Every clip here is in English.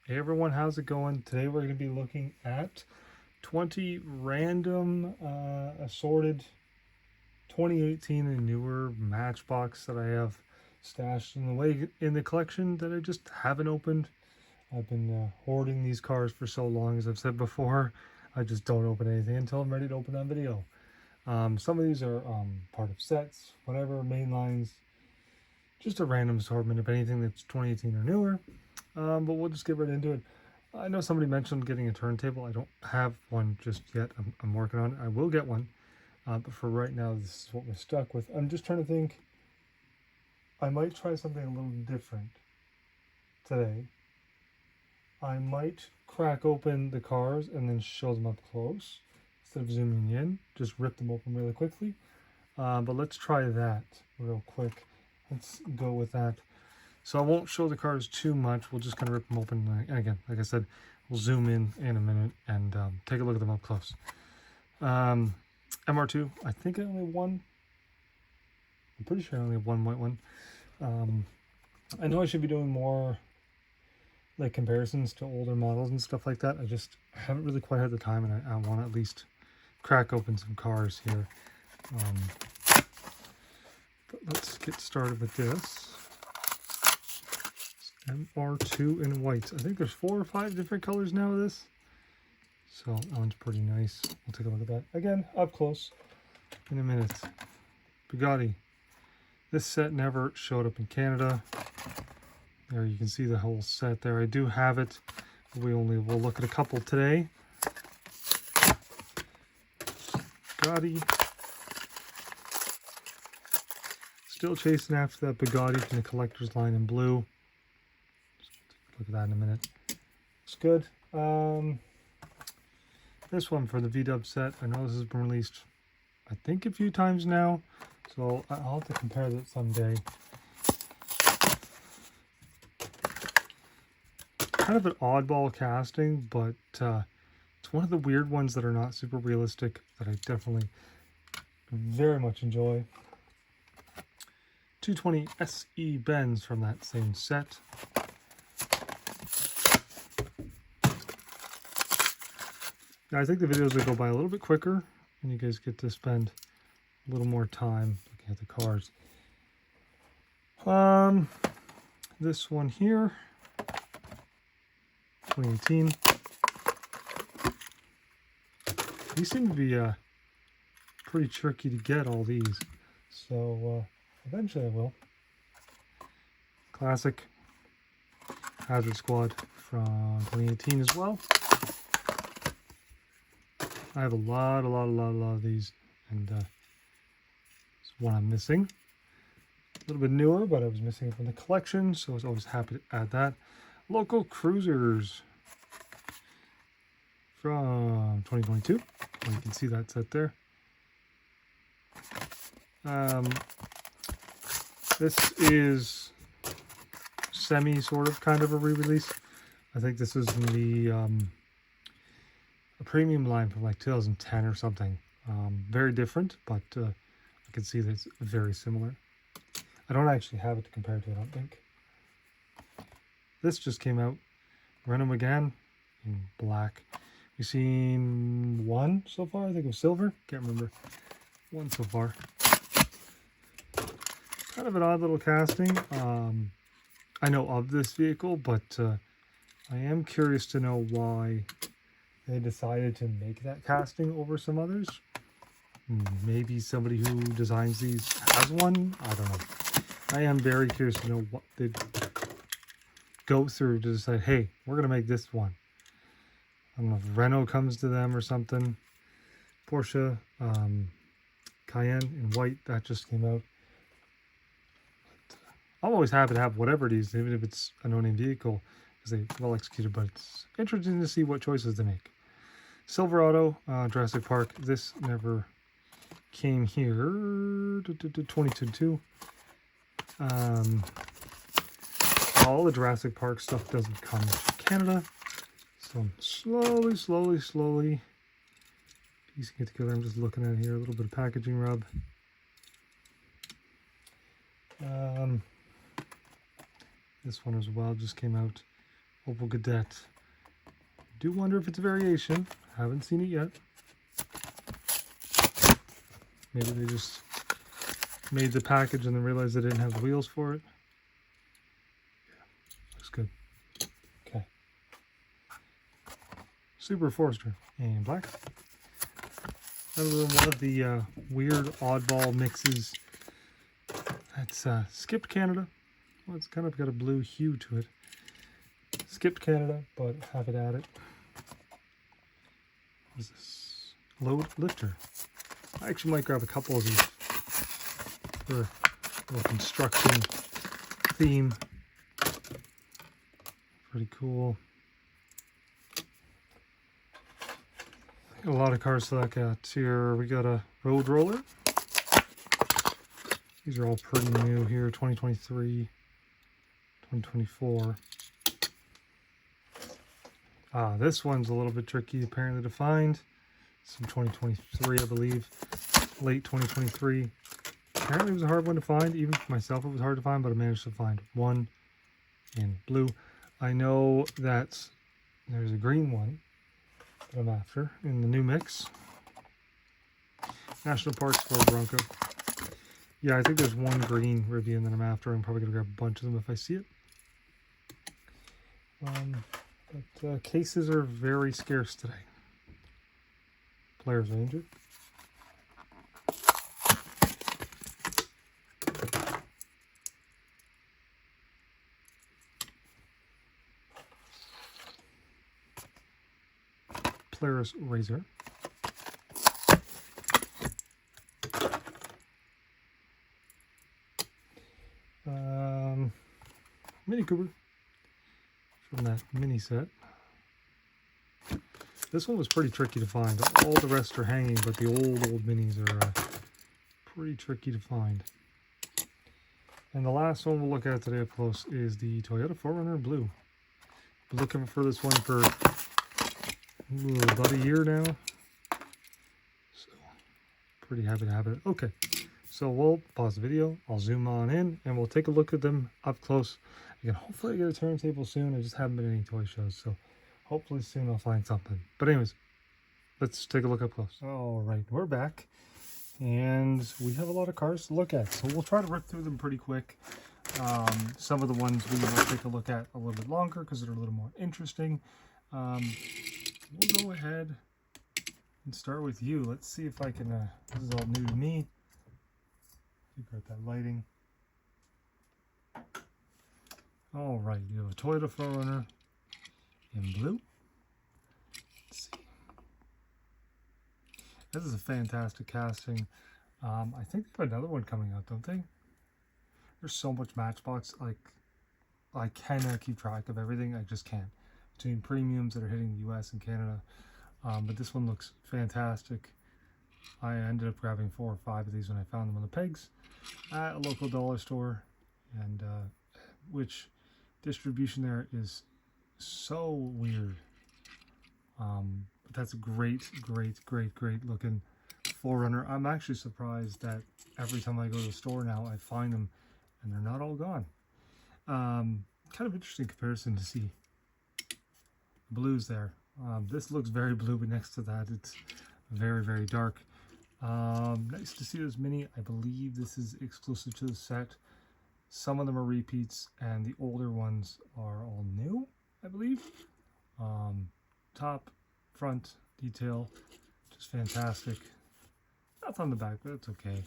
Hey everyone, how's it going? Today we're going to be looking at 20 random assorted 2018 and newer Matchbox that I have stashed in the collection that I just haven't opened. I've been hoarding these cars for so long, as I've said before. I just don't open anything until I'm ready to open on video. Some of these are part of sets, whatever, main lines, just a random assortment of anything that's 2018 or newer. But we'll just get right into it. I know somebody mentioned getting a turntable. I don't have one just yet. I'm working on it. I will get one. But for right now, this is what we're stuck with. I'm just trying to think. I might try something a little different today. I might crack open the cars and then show them up close instead of zooming in. Just rip them open really quickly. But let's try that real quick. Let's go with that. So I won't show the cars too much. We'll just kind of rip them open. And again, like I said, we'll zoom in a minute and take a look at them up close. MR2, I think I only have one. I'm pretty sure I only have one white one. I know I should be doing more like comparisons to older models and stuff like that. I just haven't really quite had the time, and I want to at least crack open some cars here. But let's get started with this. MR2 in white. I think there's 4 or 5 different colors now of this. So that one's pretty nice. We'll take a look at that. Again, up close in a minute. Bugatti. This set never showed up in Canada. There you can see the whole set there. I do have it. We'll look at a couple today. Bugatti. Still chasing after that Bugatti from the collector's line in blue. Look at that in a minute. It's good. This one for the V-Dub set. I know this has been released, I think, a few times now. So I'll have to compare that someday. Kind of an oddball casting, but it's one of the weird ones that are not super realistic that I definitely very much enjoy. 220 SE Benz from that same set. Now, I think the videos will go by a little bit quicker, and you guys get to spend a little more time looking at the cars. This one here, 2018. These seem to be pretty tricky to get, all these. So eventually I will. Classic Hazard Squad from 2018 as well. I have a lot of these, and it's one I'm missing. A little bit newer, but I was missing it from the collection, so I was always happy to add that. Local Cruisers from 2022. Well, you can see that set there. This is sort of kind of a re-release. I think this is the a premium line from like 2010 or something. Very different, but I can see that it's very similar. I don't actually have it to compare to, I don't think. This just came out. Renault Megane in black. We've seen one so far. I think it was silver. Can't remember. One so far. Kind of an odd little casting. I know of this vehicle, but I am curious to know why they decided to make that casting over some others. Maybe somebody who designs these has one. I don't know. I am very curious to know what they go through to decide, hey, we're going to make this one. I don't know if Renault comes to them or something. Porsche, Cayenne in white, that just came out. But I'm always happy to have whatever it is, even if it's a no-name vehicle, because they're well executed, but it's interesting to see what choices they make. Silverado, Jurassic Park. This never came here. 2022. All the Jurassic Park stuff doesn't come to Canada. So I'm slowly piecing it together. I'm just looking at it here. A little bit of packaging rub. This one as well just came out Hope we'll get that. Do wonder if it's a variation. Haven't seen it yet. Maybe they just made the package and then realized they didn't have the wheels for it. Yeah, looks good. Okay. Super Forester and black. Another one of the weird oddball mixes. That's Skipped Canada. Well, it's kind of got a blue hue to it. Skipped Canada, but have it at it. What is this? Load Lifter. I actually might grab a couple of these for a little construction theme. Pretty cool. A lot of cars to look at here. We got a Road Roller. These are all pretty new here, 2023, 2024. This one's a little bit tricky apparently to find. It's from 2023, I believe, late 2023. Apparently it was a hard one to find. Even for myself it was hard to find, but I managed to find one in blue. I know that there's a green one that I'm after in the new mix. National Parks for Bronco. Yeah, I think there's one green Rivian that I'm after. I'm probably going to grab a bunch of them if I see it. But cases are very scarce today. Players Ranger. Polaris Razor. Mini Cooper from that mini set. This one was pretty tricky to find. All the rest are hanging, but the old minis are pretty tricky to find. And the last one we'll look at today up close is the Toyota 4Runner Blue. Been looking for this one for about a year now. So, pretty happy to have it. Okay, so we'll pause the video. I'll zoom on in and we'll take a look at them up close. Again, hopefully I get a turntable soon. I just haven't been to any toy shows, so hopefully soon I'll find something. But anyways, let's take a look up close. All right, we're back. And we have a lot of cars to look at, so we'll try to rip through them pretty quick. Some of the ones we will take a look at a little bit longer because they're a little more interesting. We'll go ahead and start with you. Let's see if I can, this is all new to me. Figure out that lighting. All right, you have a Toyota 4Runner in blue. Let's see. This is a fantastic casting. I think they have another one coming out, don't they? There's so much Matchbox. Like, I cannot keep track of everything. I just can't. Between premiums that are hitting the US and Canada. But this one looks fantastic. I ended up grabbing 4 or 5 of these when I found them on the pegs at a local dollar store. And which distribution there is so weird. But that's a great looking 4Runner. I'm actually surprised that every time I go to the store now, I find them and they're not all gone. Kind of interesting comparison to see blues there. This looks very blue, but next to that, it's very dark. Nice to see this mini. I believe this is exclusive to the set. Some of them are repeats, and the older ones are all new, I believe. Top, front detail, just fantastic. Nothing on the back, but it's okay.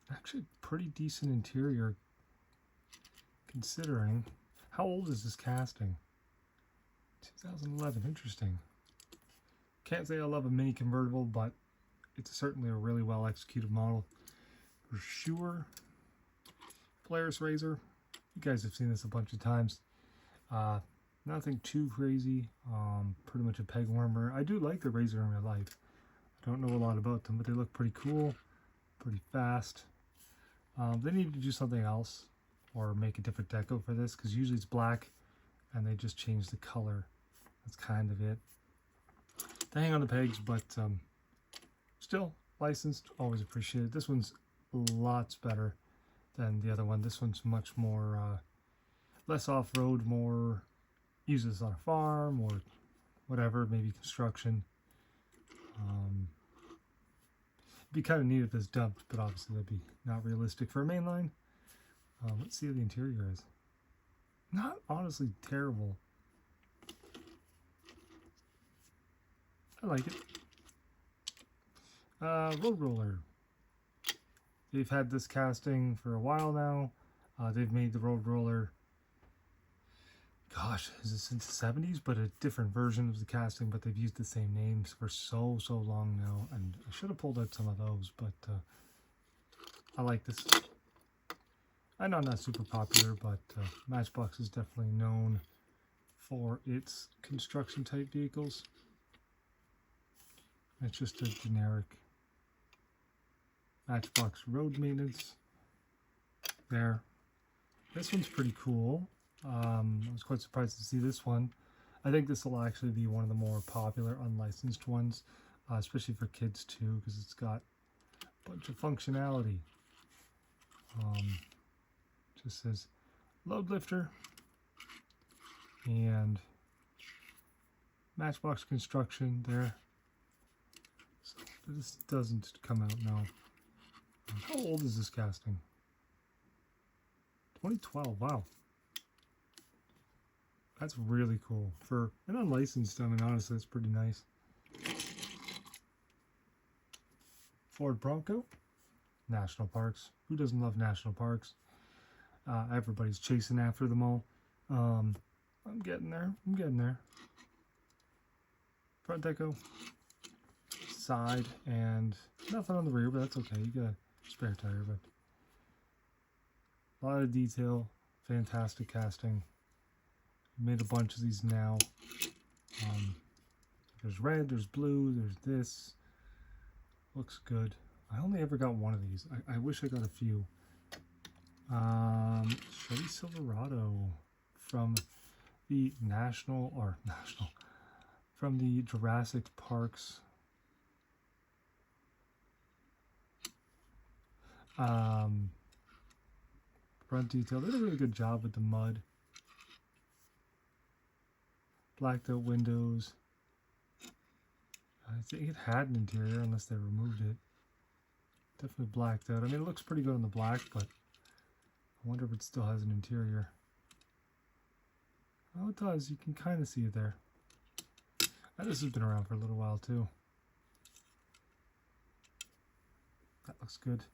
Actually, pretty decent interior, considering. How old is this casting? 2011, interesting. Can't say I love a mini convertible, but it's certainly a really well executed model. For sure. Polaris Razor. You guys have seen this a bunch of times. Nothing too crazy. Pretty much a peg warmer. I do like the Razor in real life. I don't know a lot about them, but they look pretty cool. Pretty fast. They need to do something else or make a different deco for this, because usually it's black and they just change the color. That's kind of it. They hang on the pegs, but still licensed, always appreciated. This one's lots better than the other one. This one's much more less off-road, more use this on a farm or whatever, maybe construction. It'd be kind of neat if it's dumped, but obviously that'd be not realistic for a mainline. Let's see how the interior is. Not honestly terrible. I like it. Road roller. They've had this casting for a while now. They've made the road roller, gosh, is it since the 70s? But a different version of the casting, but they've used the same names for so long now. And I should have pulled out some of those, but I like this. I know not super popular, but Matchbox is definitely known for its construction type vehicles. It's just a generic Matchbox road maintenance. There. This one's pretty cool. I was quite surprised to see this one. I think this will actually be one of the more popular unlicensed ones, especially for kids too, because it's got a bunch of functionality. Just says load lifter and Matchbox construction there. So this doesn't come out now. How old is this casting? 2012. Wow. That's really cool. For an unlicensed, I mean, honestly, that's pretty nice. Ford Bronco. National parks. Who doesn't love national parks? Everybody's chasing after them all. I'm getting there. I'm getting there. Front deco. Side and nothing on the rear, but that's okay. You got a spare tire, but a lot of detail. Fantastic casting. Made a bunch of these now. There's red, there's blue, there's this. Looks good. I only ever got one of these. I wish I got a few. Chevy Silverado from the from the Jurassic Parks. Front detail. They did a really good job with the mud. Blacked out windows. I think it had an interior unless they removed it. Definitely blacked out. I mean, it looks pretty good on the black, but I wonder if it still has an interior. Oh, it does. You can kind of see it there. And this has been around for a little while, too. That looks good.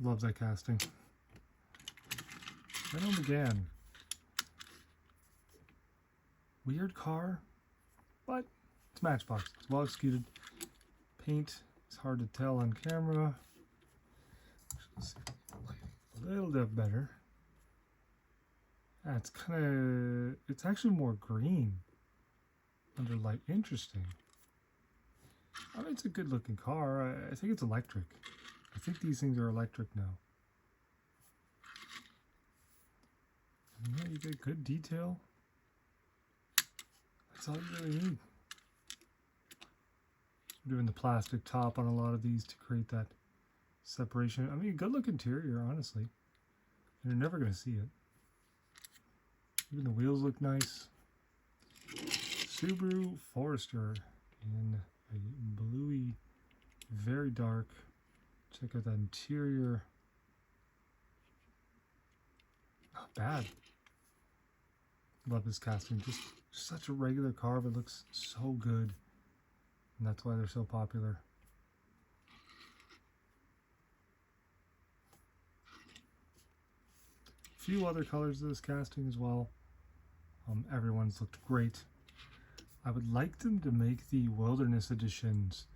Love that casting. Renault Megane. Weird car, but it's Matchbox. It's well executed. Paint is hard to tell on camera. Let's see, a little bit better. Yeah, it's actually more green under light. Interesting. I mean, it's a good looking car. I think it's electric. I think these things are electric now. And yeah, you get good detail. That's all you really need. I'm doing the plastic top on a lot of these to create that separation. I mean, good look interior, honestly. You're never going to see it. Even the wheels look nice. Subaru Forester in a bluey, very dark. Check out that interior. Not bad. Love this casting. Just such a regular car, but looks so good. And that's why they're so popular. A few other colors of this casting as well. Everyone's looked great. I would like them to make the wilderness editions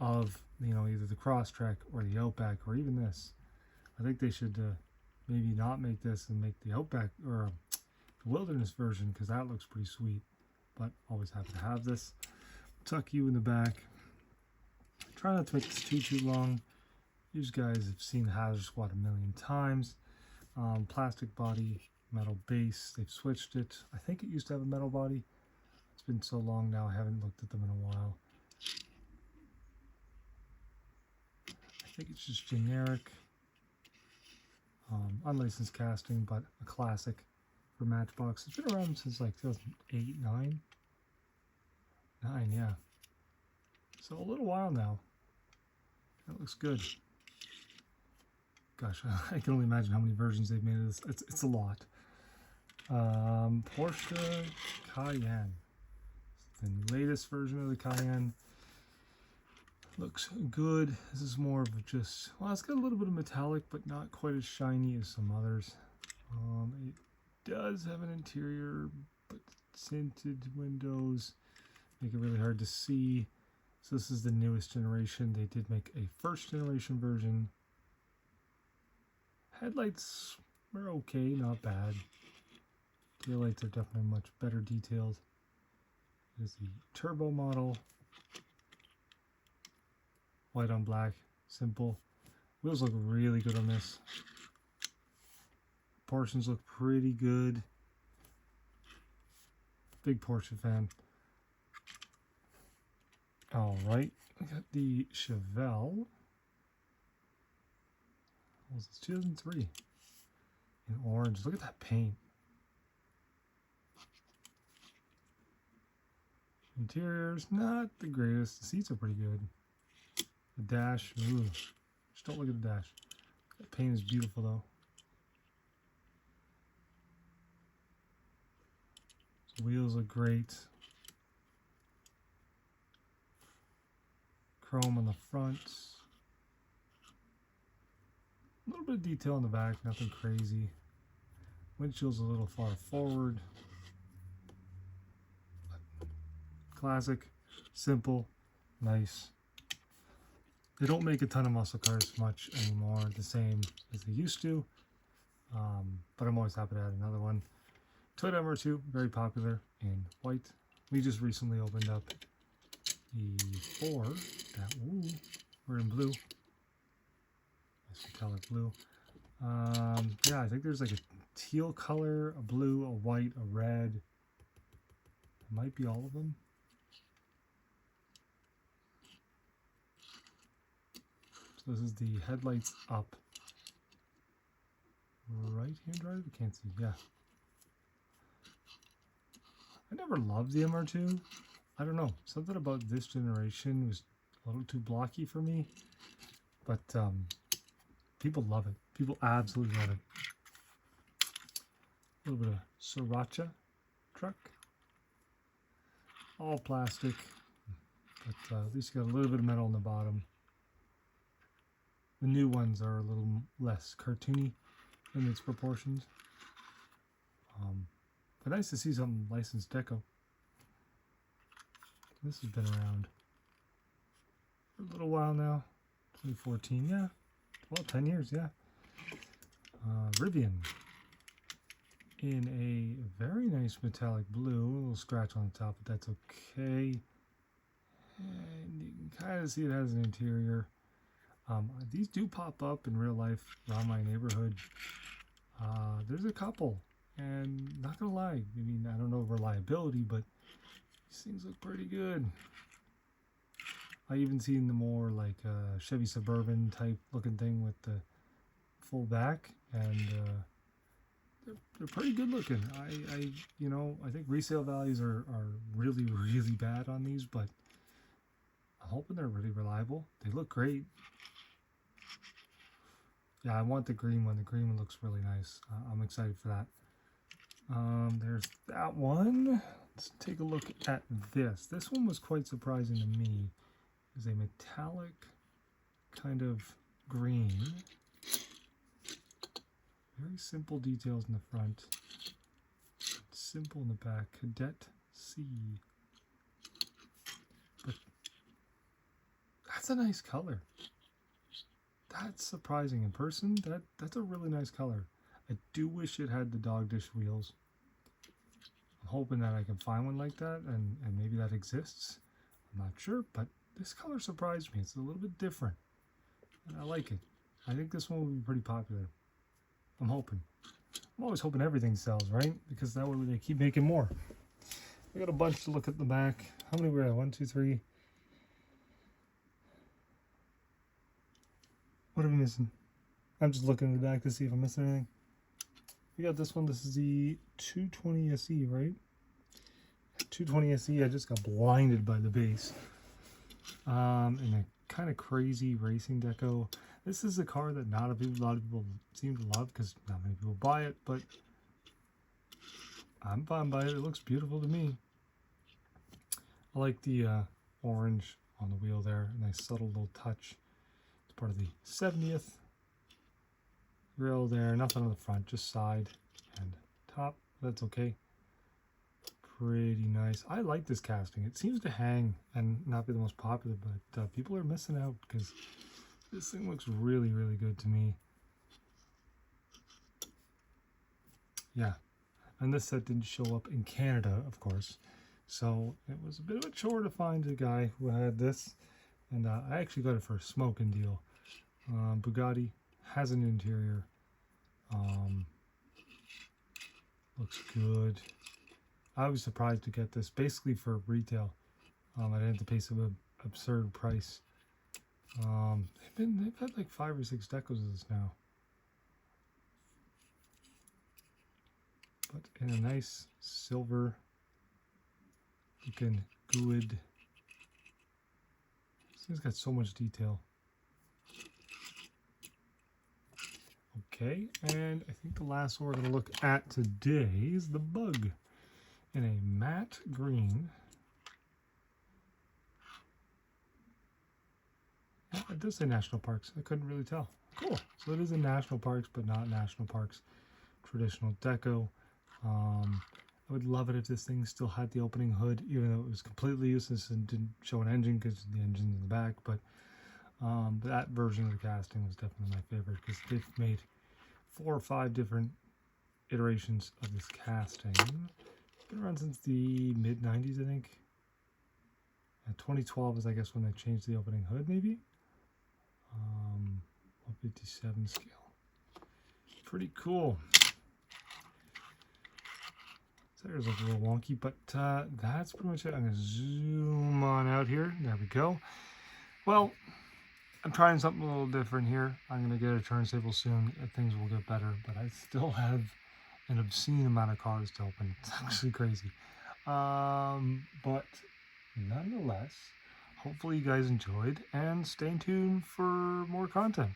of, you know, either the Crosstrek or the Outback or even this. I think they should maybe not make this and make the Outback or the wilderness version, because that looks pretty sweet. But always happy to have this. Tuck you in the back. Try not to make this too long. You guys have seen the Hazard Squad a million times. Plastic body, metal base. They've switched it. I think it used to have a metal body. It's been so long now, I haven't looked at them in a while. I think it's just generic. Unlicensed casting, but a classic for Matchbox. It's been around since like 2008, 9? 9, yeah. So a little while now. That looks good. Gosh, I can only imagine how many versions they've made of this. It's a lot. Porsche Cayenne. The latest version of the Cayenne. Looks good. This is more of just, well, it's got a little bit of metallic, but not quite as shiny as some others. It does have an interior, but tinted windows make it really hard to see. So this is the newest generation. They did make a first generation version. Headlights were okay, not bad. Taillights are definitely much better detailed. Here's the turbo model. White on black, simple. Wheels look really good on this. Portions look pretty good. Big Porsche fan. All right, we got the Chevelle. What was this? 2003 in orange. Look at that paint. Interior's not the greatest. The seats are pretty good. The dash, ooh, just don't look at the dash. That paint is beautiful though. The wheels look great. Chrome on the front. A little bit of detail on the back, nothing crazy. Windshield's a little far forward. Classic, simple, nice. They don't make a ton of muscle cars much anymore, the same as they used to. But I'm always happy to add another one. Toyota MR2, very popular in white. We just recently opened up the 4 that, ooh, we're in blue. Nice metallic blue. Yeah, I think there's like a teal color, a blue, a white, a red. It might be all of them. So this is the headlights up. Right-hand drive? You can't see. Yeah. I never loved the MR2. I don't know. Something about this generation was a little too blocky for me. But people love it. People absolutely love it. A little bit of Sriracha truck. All plastic. But at least you got a little bit of metal on the bottom. The new ones are a little less cartoony in its proportions. But nice to see some licensed deco. This has been around for a little while now. 2014, yeah. Well, 10 years, yeah. Rivian in a very nice metallic blue. A little scratch on the top, but that's okay. And you can kind of see it has an interior. These do pop up in real life around my neighborhood. There's a couple, and not gonna lie, I mean, I don't know reliability, but these things look pretty good. I even seen the more like Chevy Suburban type looking thing with the full back, and they're pretty good looking. I think resale values are really, really bad on these, but I'm hoping they're really reliable. They look great. Yeah, I want the green one. The green one looks really nice. I'm excited for that. There's that one. Let's take a look at this. This one was quite surprising to me. It's a metallic kind of green. Very simple details in the front. Simple in the back. Cadet C. But that's a nice color. That's surprising in person. That's a really nice color. I do wish it had the dog dish wheels. I'm hoping that I can find one like that, and maybe that exists. I'm not sure, but this color surprised me. It's a little bit different, and I like it. I think this one will be pretty popular. I'm hoping. I'm always hoping everything sells, right? Because that way they keep making more. We got a bunch to look at the back. How many were there? 1, 2, 3. What are we missing? I'm just looking in the back to see if I'm missing anything. We got this one. This is the 220 SE, right? 220 SE. I just got blinded by the base. And a kind of crazy racing deco. This is a car that not a lot of people seem to love because not many people buy it, but I'm fine by it. It looks beautiful to me. I like the orange on the wheel there. A nice subtle little touch. It's part of the 70th. Grill there. Nothing on the front, just side and top. That's okay. Pretty nice. I like this casting. It seems to hang and not be the most popular, but people are missing out because this thing looks really, really good to me. Yeah. And this set didn't show up in Canada, of course. So it was a bit of a chore to find a guy who had this. And I actually got it for a smoking deal. Bugatti has an interior. Looks good. I was surprised to get this basically for retail. I didn't have to pay some absurd price. They've had like 5 or 6 decos of this now. But in a nice silver looking good. This thing's got so much detail. Okay, and I think the last one we're going to look at today is the Bug in a matte green. Yeah, it does say National Parks. I couldn't really tell. Cool. So it is in National Parks, but not National Parks traditional deco. I would love it if this thing still had the opening hood, even though it was completely useless and didn't show an engine because the engine's in the back. But that version of the casting was definitely my favorite because they've made 4 or 5 different iterations of this casting. It's been around since the mid-90s, I think. 2012 is, I guess, when they changed the opening hood, maybe. 157 scale. Pretty cool. There's a little wonky, but that's pretty much it. I'm going to zoom on out here. There we go. Well, I'm trying something a little different here. I'm going to get a turntable soon. Things will get better, but I still have an obscene amount of cars to open. It's actually crazy. But nonetheless, hopefully you guys enjoyed, and stay tuned for more content.